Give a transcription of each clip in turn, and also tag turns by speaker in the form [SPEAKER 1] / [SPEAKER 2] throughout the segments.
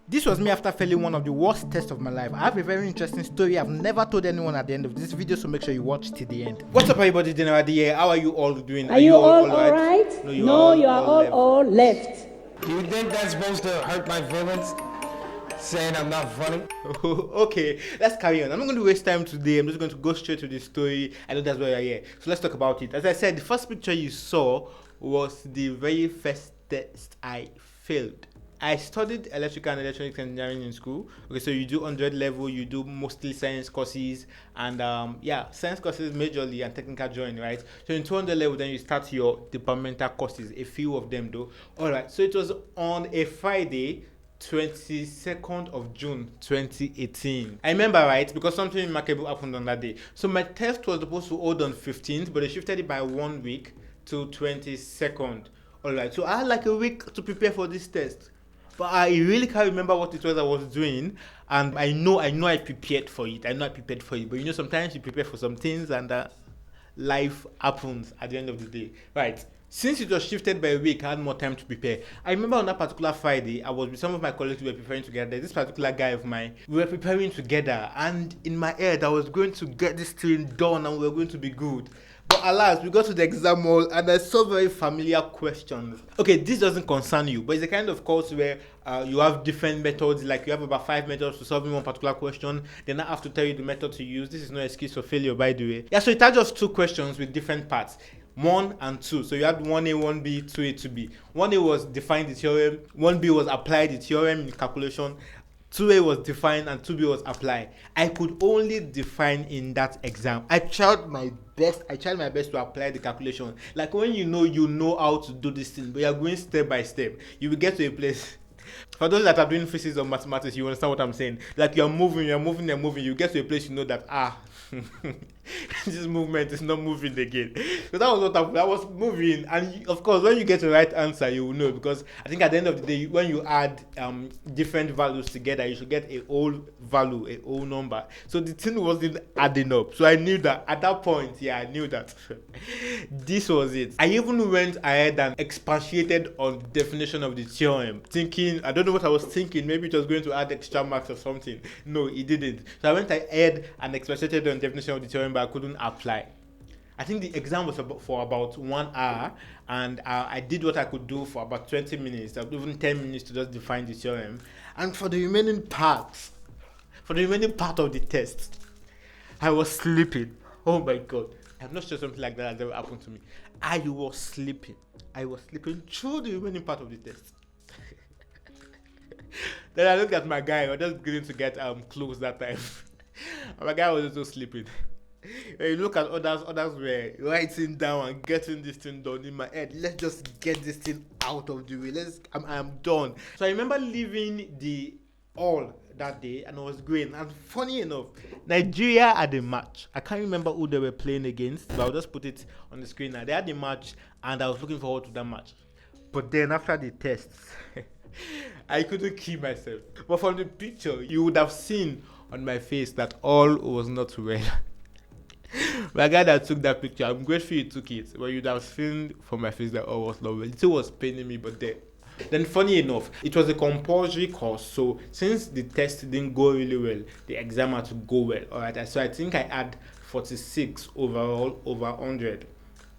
[SPEAKER 1] This was me after failing one of the worst tests of my life. I have a very interesting story I've never told anyone at the end of this video, so make sure you watch till the end. What's up, everybody? General here. How are you all doing?
[SPEAKER 2] Are you all right?
[SPEAKER 1] No,
[SPEAKER 2] you are all left.
[SPEAKER 3] You think that's supposed to hurt my feelings? Saying I'm not funny?
[SPEAKER 1] Okay, let's carry on. I'm not going to waste time today. I'm just going to go straight to the story. I know that's why you're here. So let's talk about it. As I said, the first picture you saw was the very first test I failed. I studied electrical and electronics engineering in school. Okay, so you do 100 level, you do mostly science courses, and science courses majorly and technical drawing, right? So in 200 level, then you start your departmental courses, a few of them though. All right, so it was on a Friday, 22nd of June 2018. I remember, right, because something remarkable happened on that day. So my test was supposed to hold on 15th, but they shifted it by 1 week to 22nd. All right, so I had like a week to prepare for this test. But I really can't remember what it was I was doing, and I know I prepared for it. But you know, sometimes you prepare for some things, and life happens at the end of the day, right? Since it was shifted by a week, I had more time to prepare. I remember on that particular Friday, I was with some of my colleagues who were preparing together. This particular guy of mine, we were preparing together, and in my head, I was going to get this thing done, and we were going to be good. But alas, we got to the exam hall and I saw very familiar questions. Okay, this doesn't concern you, but it's a kind of course where you have different methods, like you have about 5 methods to solving one particular question. Then I have to tell you the method to use. This is no excuse for failure, by the way. Yeah, so it had just 2 questions with different parts. 1 and 2. So you had 1A, 1B, 2A, 2B. 1A was define the theorem, 1B was apply the theorem in calculation, 2A was define and 2B was apply. I could only define in that exam. I tried my best to apply the calculation. Like when you know how to do this thing, but you're going step by step, you will get to a place. For those that are doing physics or mathematics, you understand what I'm saying. Like you're moving, you get to a place you know that this movement is not moving again. So that was what happened. I was moving, and of course, when you get the right answer, you will know, because I think at the end of the day, when you add different values together, you should get a whole value, a whole number. So the thing wasn't adding up. So I knew that at that point. Yeah, I knew that this was it. I even went ahead and expatiated on the definition of the theorem, thinking, I don't know what I was thinking. Maybe it was going to add extra marks or something. No, it didn't. So I went ahead and expatiated on the definition of the theorem, but I couldn't apply. I think the exam was for about 1 hour, and I did what I could do for about 20 minutes, even 10 minutes to just define the theorem. And for the remaining part of the test, I was sleeping. Oh my God. I'm not sure something like that has ever happened to me. I was sleeping through the remaining part of the test. Then I looked at my guy. I was just beginning to get close that time. And my guy was also sleeping. When you look at others were writing down and getting this thing done. In my head, let's just get this thing out of the way. I am done. So I remember leaving the hall that day, and I was going. And funny enough, Nigeria had a match. I can't remember who they were playing against, but I'll just put it on the screen now. They had a match, and I was looking forward to that match. But then after the tests, I couldn't keep myself. But from the picture, you would have seen on my face that all was not well. My guy that took that picture, I'm grateful he took it, but you'd have seen from my face that all was not well. It was paining me, but then funny enough, it was a compulsory course. So since the test didn't go really well, the exam had to go well. All right, so I think I had 46 overall over 100.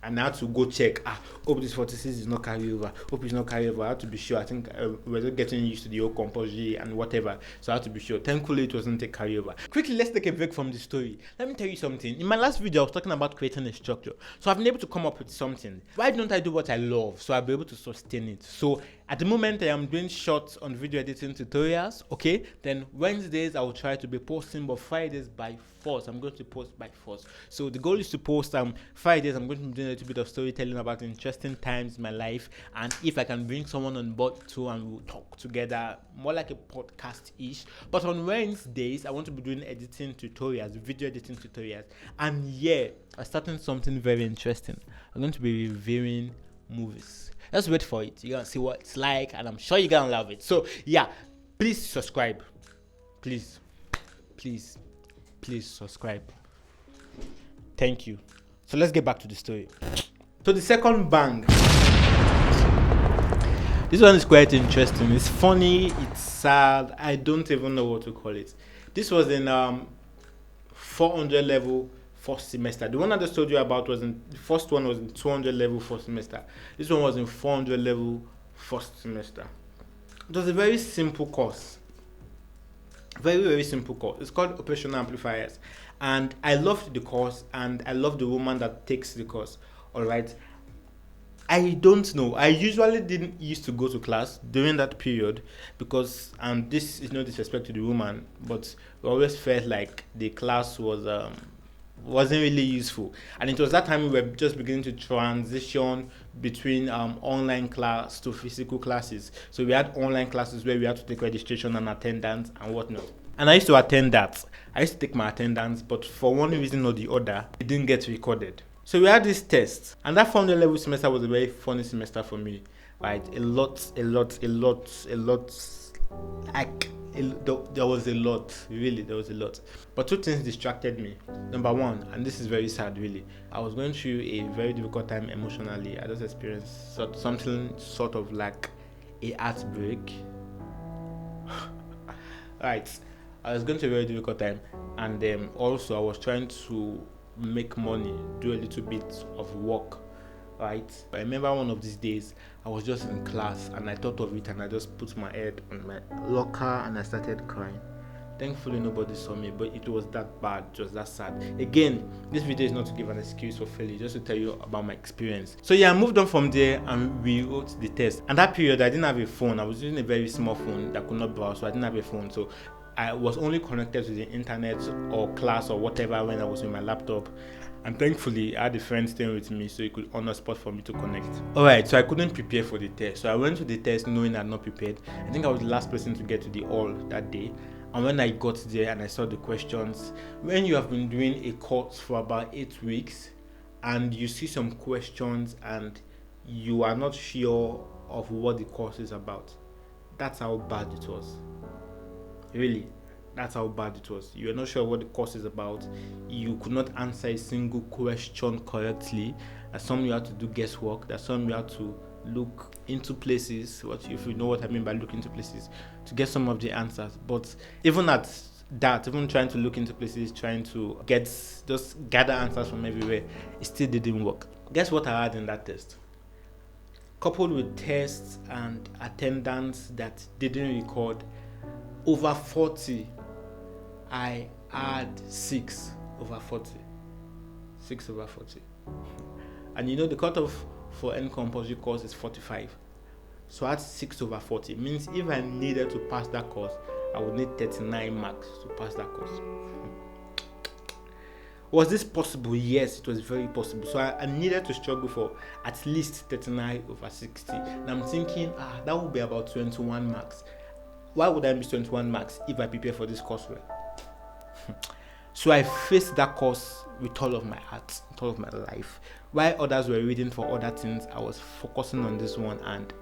[SPEAKER 1] And I had to go check. Hope this 46 is not carryover. Hope it's not carryover. I had to be sure. I think we're just getting used to the whole compulsory and whatever. So I had to be sure. Thankfully, it wasn't a carryover. Quickly, let's take a break from the story. Let me tell you something. In my last video, I was talking about creating a structure. So I've been able to come up with something. Why don't I do what I love? So I'll be able to sustain it. So at the moment, I am doing shorts on video editing tutorials. Okay. Then Wednesdays, I will try to be posting, but Fridays by force. I'm going to post by force. So the goal is to post Fridays. I'm going to be doing a little bit of storytelling about interesting times in my life, and if I can bring someone on board too, and we'll talk together, more like a podcast-ish. But on Wednesdays, I want to be doing editing tutorials, video editing tutorials, and yeah, I'm starting something very interesting. I'm going to be reviewing movies. Let's wait for it. You're gonna see what it's like, and I'm sure you're gonna love it. So yeah, please subscribe. Please subscribe. Thank you. So let's get back to the story. So the second bang, This one is quite interesting. It's funny, it's sad. I don't even know what to call it. This was in 400 level first semester. The one I just told you about was in the first one was in 200 level first semester. This one was in 400 level first semester. It was a very simple course. Very, very simple course. It's called Operational Amplifiers. And I loved the course and I love the woman that takes the course. Alright. I don't know. I usually didn't used to go to class during that period because this is no disrespect to the woman, but we always felt like the class wasn't really useful. And it was that time we were just beginning to transition between online class to physical classes. So we had online classes where we had to take registration and attendance and whatnot. And I used to attend that. I used to take my attendance, but for one reason or the other, it didn't get recorded. So we had this test, and that 400 level semester was a very funny semester for me, right? There was a lot, really, there was a lot. But two things distracted me. Number one, and this is very sad, really, I was going through a very difficult time emotionally. I just experienced something sort of like a heartbreak. Right, I was going through a very difficult time, and also I was trying to make money, do a little bit of work, right? But I remember one of these days I was just in class and I thought of it and I just put my head on my locker and I started crying. Thankfully nobody saw me, but it was that bad, it was that sad. Again, this video is not to give an excuse for failure, just to tell you about my experience. So yeah, I moved on from there and we wrote the test. And that period I didn't have a phone. I was using a very small phone that could not browse, so I didn't have a phone. So I was only connected to the internet or class or whatever when I was with my laptop. And thankfully, I had a friend staying with me so he could on a spot for me to connect. Alright, so I couldn't prepare for the test. So I went to the test knowing I had not prepared. I think I was the last person to get to the hall that day. And when I got there and I saw the questions, when you have been doing a course for about 8 weeks and you see some questions and you are not sure of what the course is about, that's how bad it was. Really, that's how bad it was. You are not sure what the course is about. You could not answer a single question correctly. There's some you had to do guesswork. There's some you had to look into places. If you know what I mean by look into places, to get some of the answers. But even at that, even trying to look into places, trying to just gather answers from everywhere, it still didn't work. Guess what I had in that test? Coupled with tests and attendance that didn't record, over 40, I had 6 over 40. 6 over 40. And you know the cutoff for any compulsory course is 45. So I had 6 over 40. It means if I needed to pass that course, I would need 39 marks to pass that course. Was this possible? Yes, it was very possible. So I needed to struggle for at least 39 over 60. And I'm thinking, that would be about 21 marks. Why would I miss 21 marks if I prepare for this course well? So I faced that course with all of my heart, with all of my life. While others were reading for other things, I was focusing on this one, and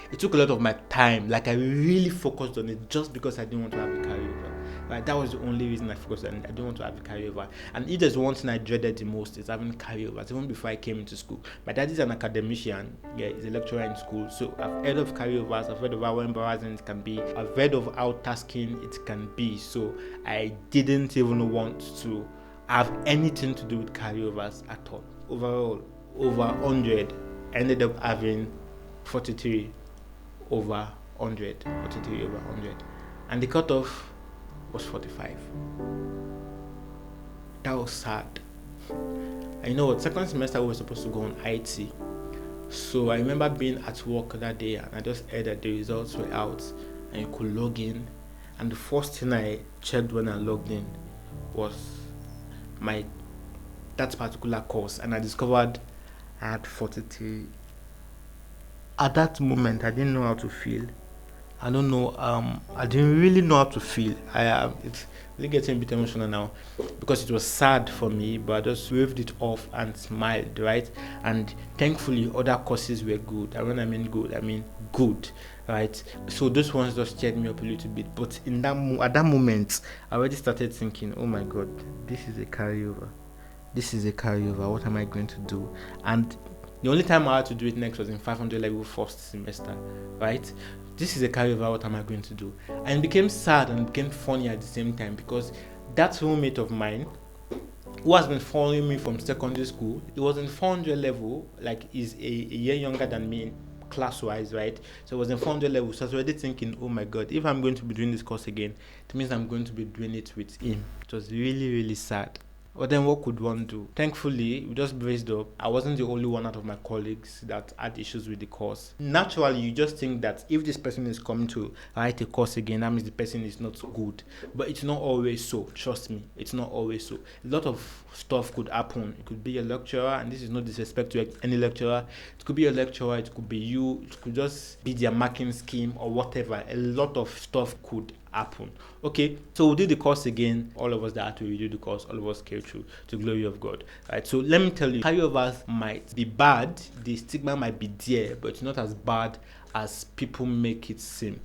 [SPEAKER 1] it took a lot of my time. Like I really focused on it just because I didn't want to have a carryover. Right? That was the only reason I focused on it. I didn't want to have a carryover. And if there's one thing I dreaded the most, is having carryovers. Even before I came into school, my dad is an academician. Yeah, he's a lecturer in school. So I've heard of carryovers. I've heard of how embarrassing it can be. I've heard of how tasking it can be. So I didn't even want to have anything to do with carryovers at all. Overall, over 100. I ended up having 43 over 100. 43 over 100. And the cutoff was 45. That was sad. And you know what? Second semester we were supposed to go on IT. So I remember being at work that day and I just heard that the results were out and you could log in. And the first thing I checked when I logged in was that particular course, and I discovered I had 43. At that moment, I didn't know how to feel. I don't know. I didn't really know how to feel. It's really getting a bit emotional now because it was sad for me, but I just waved it off and smiled, right? And thankfully, other courses were good. And when I mean good, I mean good, right? So those ones just cheered me up a little bit. But at that moment, I already started thinking, oh my God, this is a carryover. This is a carryover. What am I going to do? And The only time I had to do it next was in 500 level first semester, right? This is a carryover. What am I going to do? And it became sad and became funny at the same time because that roommate of mine who has been following me from secondary school, he was in 400 level, like he's a year younger than me class wise, right? So I was in 400 level, so I was already thinking, oh my god, if I'm going to be doing this course again, it means I'm going to be doing it with him. It was really, really sad. But then what could one do? Thankfully, we just braced up. I wasn't the only one out of my colleagues that had issues with the course. Naturally, you just think that if this person is coming to write a course again, that means the person is not good. But it's not always so. Trust me, it's not always so. A lot of stuff could happen. It could be a lecturer, and this is no disrespect to any lecturer. It could be a lecturer, it could be you, it could just be their marking scheme or whatever. A lot of stuff could happen. Okay, so we'll do the course again. All of us that had to redo the course, all of us came through to the glory of God. Right. So let me tell you, carryovers might be bad, the stigma might be there, but it's not as bad as people make it seem.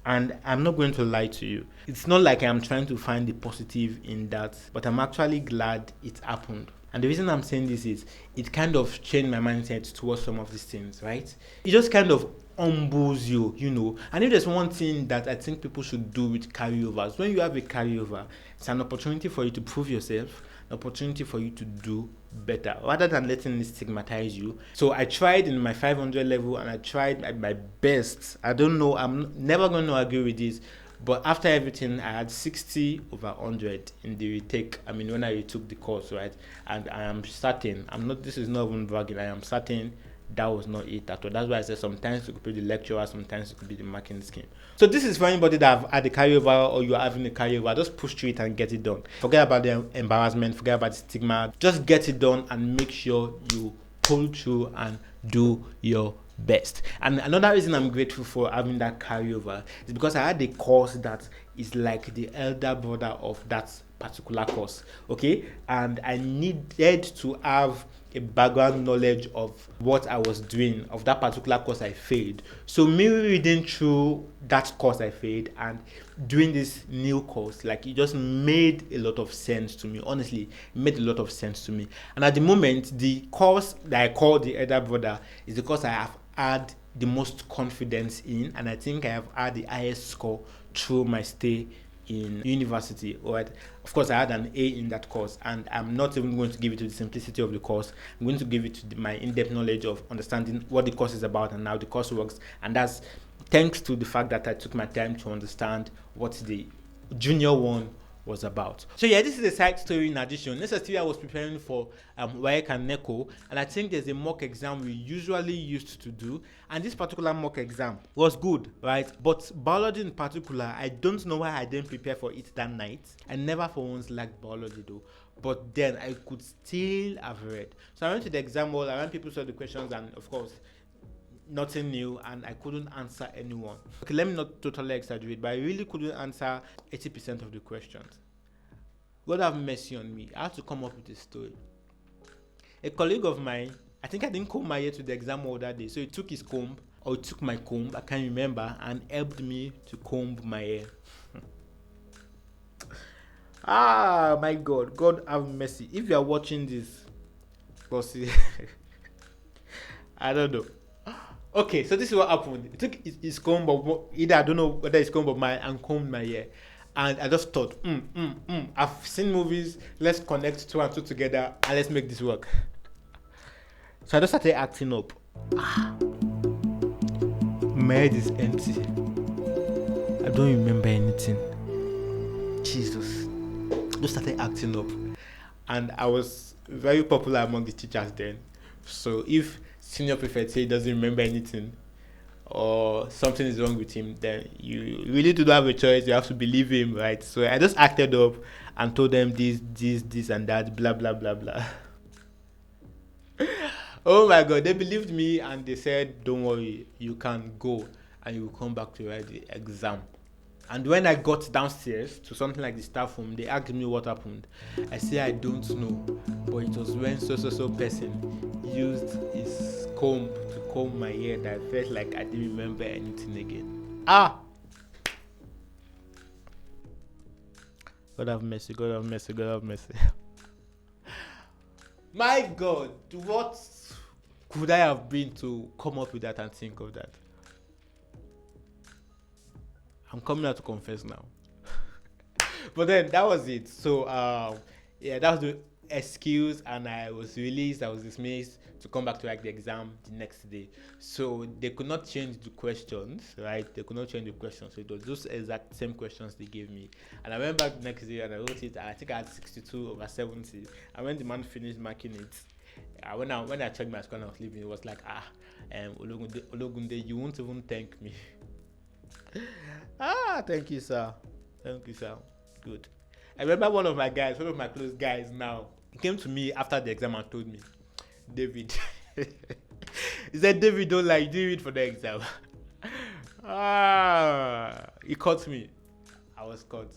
[SPEAKER 1] And I'm not going to lie to you. It's not like I'm trying to find the positive in that, but I'm actually glad it happened. And the reason I'm saying this is it kind of changed my mindset towards some of these things, right? It just kind of humbles you, you know. And if there's one thing that I think people should do with carryovers, when you have a carryover, it's an opportunity for you to prove yourself, an opportunity for you to do better rather than letting it stigmatize you. So I tried in my 500 level and I tried at my best. I don't know, I'm never going to agree with this, but after everything, I had 60 over 100 in the retake. I mean, when I retook the course, right? And I am certain, this is not even bragging, I am certain that was not it at all. That's why I said sometimes it could be the lecturer, sometimes it could be the marking scheme. So this is for anybody that have had a carryover or you are having a carryover. Just push through it and get it done. Forget about the embarrassment, forget about the stigma. Just get it done and make sure you pull through and do your best. And another reason I'm grateful for having that carryover is because I had a course that is like the elder brother of that particular course, okay? And I needed to have a background knowledge of what I was doing, of that particular course I failed. So me reading through that course I failed and doing this new course, like it just made a lot of sense to me. Honestly, it made a lot of sense to me. And at the moment, the course that I call the elder brother is the course I have had the most confidence in, and I think I have had the highest score through my stay in university. Right? Of course, I had an A in that course, and I'm not even going to give it to the simplicity of the course. I'm going to give it to my in-depth knowledge of understanding what the course is about and how the course works, and that's thanks to the fact that I took my time to understand what the junior one was about. So yeah, this is a side story in addition. Necessarily, I was preparing for WAEC and NECO, and I think there's a mock exam we usually used to do, and this particular mock exam was good, right? But biology in particular, I don't know why I didn't prepare for it that night. I never for once liked biology though, but then I could still have read. So I went to the exam hall, I ran people saw the questions, and of course, nothing new, and I couldn't answer anyone. Okay, let me not totally exaggerate, but I really couldn't answer 80% of the questions. God have mercy on me. I had to come up with a story. A colleague of mine, I think I didn't comb my hair to the exam hall that day, so he took his comb, or he took my comb, I can't remember, and helped me to comb my hair. Ah, my God. God have mercy. If you are watching this, bossy, I don't know. Okay, so this is what happened. He took his comb, either I don't know whether it's comb of mine, and combed my hair. And I just thought, I've seen movies, let's connect two and two together and let's make this work. So I just started acting up. My head is empty. I don't remember anything. Jesus. I just started acting up. And I was very popular among the teachers then. So if senior prefect say he doesn't remember anything or something is wrong with him, then you really do not have a choice. You have to believe him, right? So I just acted up and told them this and that, blah blah blah blah. Oh my God, they believed me and they said, don't worry, you can go and you will come back to write the exam. And when I got downstairs to something like the staff room, they asked me what happened. I said I don't know, but it was when so person used his comb to comb my hair that I felt like I didn't remember anything again. God have mercy, God have mercy, God have mercy. My God, what could I have been to come up with that and think of that? I'm coming out to confess now. But then that was it. So yeah, that was the excuse, and I was released. I was dismissed to come back to write the exam the next day. So they could not change the questions, right? They could not change the questions. So it was those exact same questions they gave me. And I went back the next day and I wrote it. I think I had 62 over 70. And when the man finished marking it, when I checked my score and I was leaving, it was like, Ologunde, you won't even thank me. Thank you, sir. Thank you, sir. Good. I remember one of my close guys now, he came to me after the exam and told me, David, he said, David, don't lie, you didn't read for the exam. He caught me. I was caught,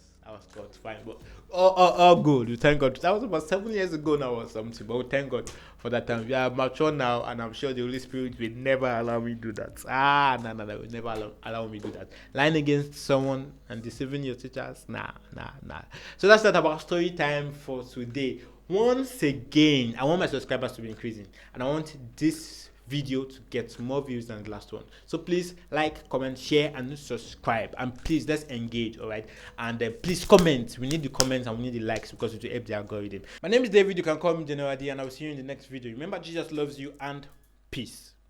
[SPEAKER 1] fine, but all good. We thank God. That was about 7 years ago now or something, but we thank God for that time. We are mature now, and I'm sure the Holy Spirit will never allow me to do that. No, will never allow me to do that. Lying against someone and deceiving your teachers, nah. So that's that about story time for today. Once again, I want my subscribers to be increasing, and I want this video to get more views than the last one. So please like, comment, share, and subscribe. And please, let's engage, all right? And please comment. We need the comments and we need the likes because it will help the algorithm. My name is David. You can call me General D, and I will see you in the next video. Remember, Jesus loves you, and peace.